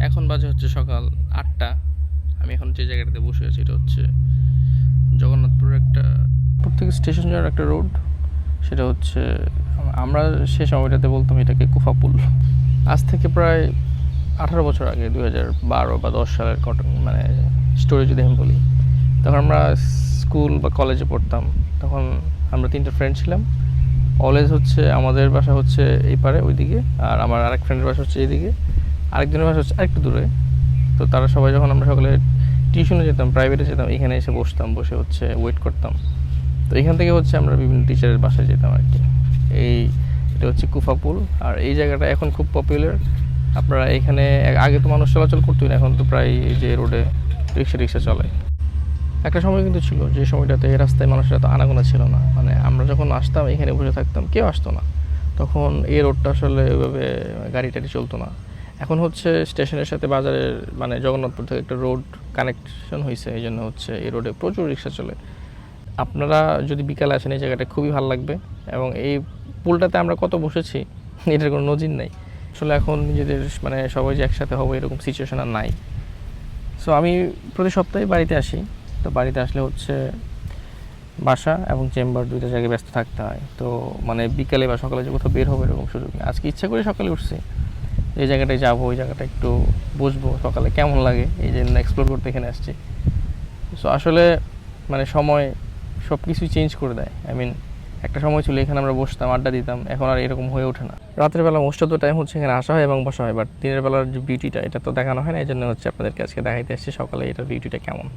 এখন বাজে হচ্ছে সকাল 8টা। আমি এখন যে জায়গাটাতে বসে আছি এটা হচ্ছে জগন্নাথপুরের একটা প্রত্যেক স্টেশন যাওয়ার একটা রোড। সেটা হচ্ছে আমরা সে সময়টাতে বলতাম এটাকে কুফাপুল। আজ থেকে প্রায় 18 বছর আগে 2012 বা 10 সালের মানে স্টোরি যদি আমি বলি, তখন আমরা স্কুল বা কলেজে পড়তাম। তখন আমরা 3টে ফ্রেন্ড ছিলাম। অলওয়েজ হচ্ছে আমাদের বাসা হচ্ছে এই পারে ওইদিকে, আর আমার আরেক ফ্রেন্ডের বাসা হচ্ছে এইদিকে, আরেকজনের বাসা হচ্ছে আরেকটু দূরে। তো তারা সবাই যখন আমরা সকালে টিউশনে যেতাম, প্রাইভেটে যেতাম, এখানে এসে বসতাম, বসে হচ্ছে ওয়েট করতাম। তো এখান থেকে হচ্ছে আমরা বিভিন্ন টিচারের বাসায় যেতাম আর কি। এটা হচ্ছে কুফাপুল। আর এই জায়গাটা এখন খুব পপুলার। আপনারা এখানে আগে তো মানুষ চলাচল করতোই না, এখন তো প্রায় এই যে রোডে রিক্সা চলে। একটা সময় কিন্তু ছিল যে সময়টাতে এই রাস্তায় মানুষের এত আনাগোনা ছিল না। মানে আমরা যখন আসতাম এখানে বসে থাকতাম, কেউ আসতো না। তখন এই রোডটা আসলে ওইভাবে গাড়ি টাড়ি চলতো না। এখন হচ্ছে স্টেশনের সাথে বাজারের মানে জগন্নাথপুর থেকে একটা রোড কানেকশন হয়েছে, এই জন্য হচ্ছে এই রোডে প্রচুর রিক্সা চলে। আপনারা যদি বিকালে আসেন এই জায়গাটা খুবই ভালো লাগবে। এবং এই পুলটাতে আমরা কত বসেছি এটার কোনো নজির নাই। আসলে এখন নিজেদের মানে সবাই যে একসাথে হবো এরকম সিচুয়েশন আর নাই। সো আমি প্রতি সপ্তাহে বাড়িতে আসি। তো বাড়িতে আসলে হচ্ছে বাসা এবং চেম্বার দুইটা জায়গায় ব্যস্ত থাকতে হয়। তো মানে বিকালে বা সকালে যে কোথাও বের হবে এরকম সুযোগ নেই। আজকে ইচ্ছা করে সকালে উঠছি, এই জায়গাটায় যাবো, ওই জায়গাটা একটু বসবো, সকালে কেমন লাগে এই জন্য এক্সপ্লোর করতে এখানে আসছি। সো আসলে মানে সময় সব কিছুই চেঞ্জ করে দেয়। একটা সময় ছিল এখানে আমরা বসতাম, আড্ডা দিতাম, এখন আর এরকম হয়ে ওঠে না। রাতের বেলা মোস্ট অফ দ্য টাইম হচ্ছে এখানে আসা হয় এবং বসা হয়, বাট দিনের বেলার যে বিউটিটা এটা তো দেখানো হয় না। এই জন্য হচ্ছে আপনাদেরকে আজকে দেখাইতে আসছি সকালে এটার বিউটিটা কেমন।